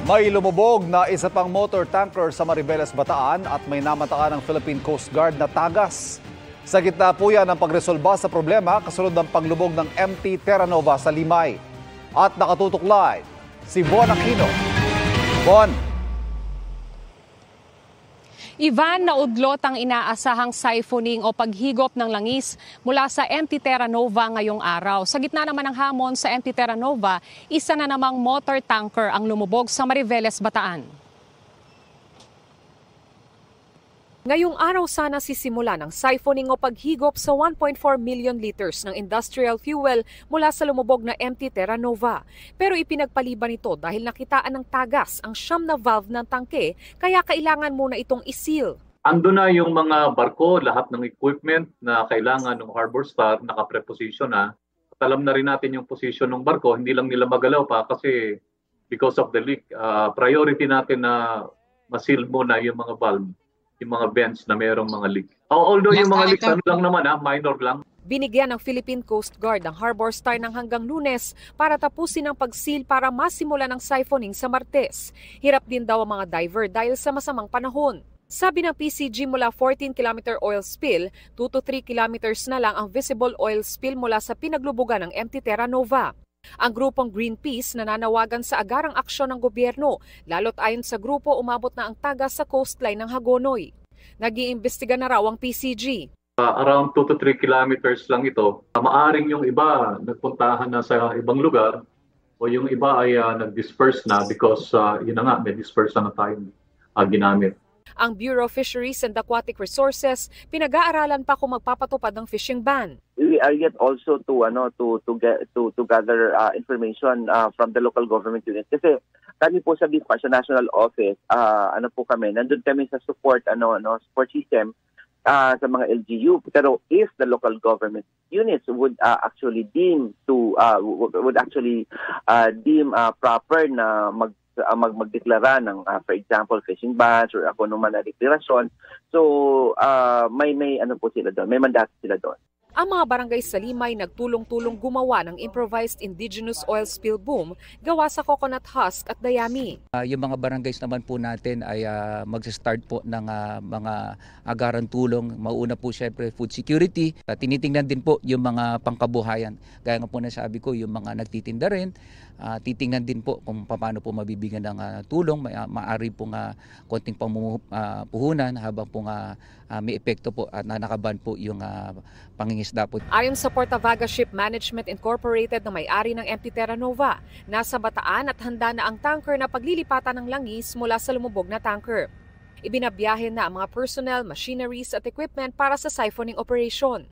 May lumubog na isa pang motor tanker sa Mariveles, Bataan at may namataan ng Philippine Coast Guard na tagas. Sa gitna po yan ang pagresolba sa problema kasunod ng paglubog ng MT Terra Nova sa Limay. At nakatutok live si Von Aquino. Von. Ivan, naudlot ang inaasahang siphoning o paghigop ng langis mula sa MT Terra Nova ngayong araw. Sa gitna naman ng hamon sa MT Terra Nova, isa na namang motor tanker ang lumubog sa Mariveles, Bataan. Ngayong araw sana sisimula ng siphoning o paghigop sa 1.4 million liters ng industrial fuel mula sa lumubog na MT Terra Nova. Pero ipinagpaliban ito dahil nakitaan ng tagas ang siyam na valve ng tangke, kaya kailangan muna itong iseal. Ando na yung mga barko, lahat ng equipment na kailangan ng Harbor Star naka-preposition na. At alam na rin natin yung position ng barko, hindi lang nila magalaw pa kasi because of the leak. Priority natin na ma-seal muna yung mga valve, yung mga vents na mayroong mga leak. Although yung mga leaks ano lang naman, minor lang. Binigyan ng Philippine Coast Guard ang Harbor Star ng hanggang Lunes para tapusin ang pag-seal para masimula ng siphoning sa Martes. Hirap din daw ang mga diver dahil sa masamang panahon. Sabi ng PCG mula 14-kilometer oil spill, 2 to 3 kilometers na lang ang visible oil spill mula sa pinaglubugan ng MT Terra Nova. Ang grupong Greenpeace nananawagan sa agarang aksyon ng gobyerno, lalo't ayon sa grupo umabot na ang tagas sa coastline ng Hagonoy. Nag-iimbestiga na raw ang PCG. Around 2 to 3 kilometers lang ito. Maaring yung iba nagpuntahan na sa ibang lugar o yung iba ay nag-disperse na because yun na nga, may disperse na tayong ginamit. Ang Bureau of Fisheries and Aquatic Resources pinag-aaralan pa kung magpapatupad ng fishing ban. We are yet also to gather information from the local government units. Kasi kami po sa BIFA, sa National Office, nandun kami sa support system sa mga LGU. Pero if the local government units would actually deem proper na magdeklara ng for example fishing bans or ako naman na deklarasyon, so may po sila doon, may mandato sila doon. Ang mga barangay sa Limay nagtulong-tulong gumawa ng improvised indigenous oil spill boom gawa sa coconut husk at dayami. Yung mga barangays naman po natin ay mag-start po ng mga agarang tulong. Mauna po syempre food security. Tinitingnan din po yung mga pangkabuhayan. Gaya nga po na sabi ko, yung mga nagtitinda rin. Titingnan din po kung paano po mabibigyan ng tulong. Maaari po konting puhunan habang po may epekto po at nakaban po yung pangingisda po. Ayon sa Portavaga Ship Management Incorporated na may-ari ng MT Terra Nova, nasa Bataan at handa na ang tanker na paglilipatan ng langis mula sa lumubog na tanker. Ibinabiyahe na ang mga personnel, machineries at equipment para sa siphoning operation.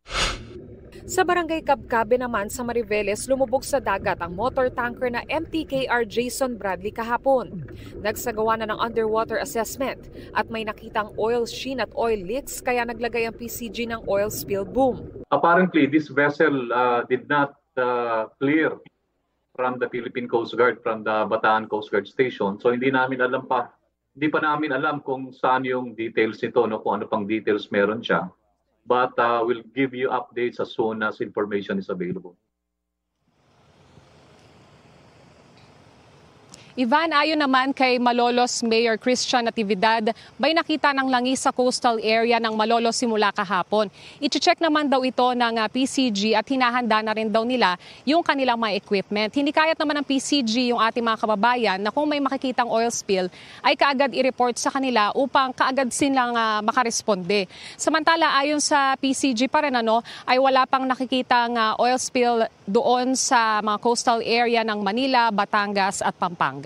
Sa barangay Cabcabe naman sa Mariveles, lumubog sa dagat ang motor tanker na MTKR Jason Bradley kahapon. Nagsagawa na ng underwater assessment at may nakitang oil sheen at oil leaks kaya naglagay ang PCG ng oil spill boom. Apparently, this vessel did not clear from the Philippine Coast Guard, from the Bataan Coast Guard Station. So hindi pa namin alam kung saan yung details nito, kung ano pang details meron siya. But we'll give you updates as soon as information is available. Ivan, ayon naman kay Malolos Mayor Christian Natividad, may nakita ng langis sa coastal area ng Malolos simula kahapon. I-check naman daw ito ng PCG at hinahanda na rin daw nila yung kanilang mga equipment. Hindi kayat naman ng PCG yung ating mga kababayan na kung may makikitang oil spill ay kaagad i-report sa kanila upang kaagad silang makaresponde. Samantala, ayon sa PCG pa rin ay wala pang nakikitang oil spill doon sa mga coastal area ng Manila, Batangas at Pampanga.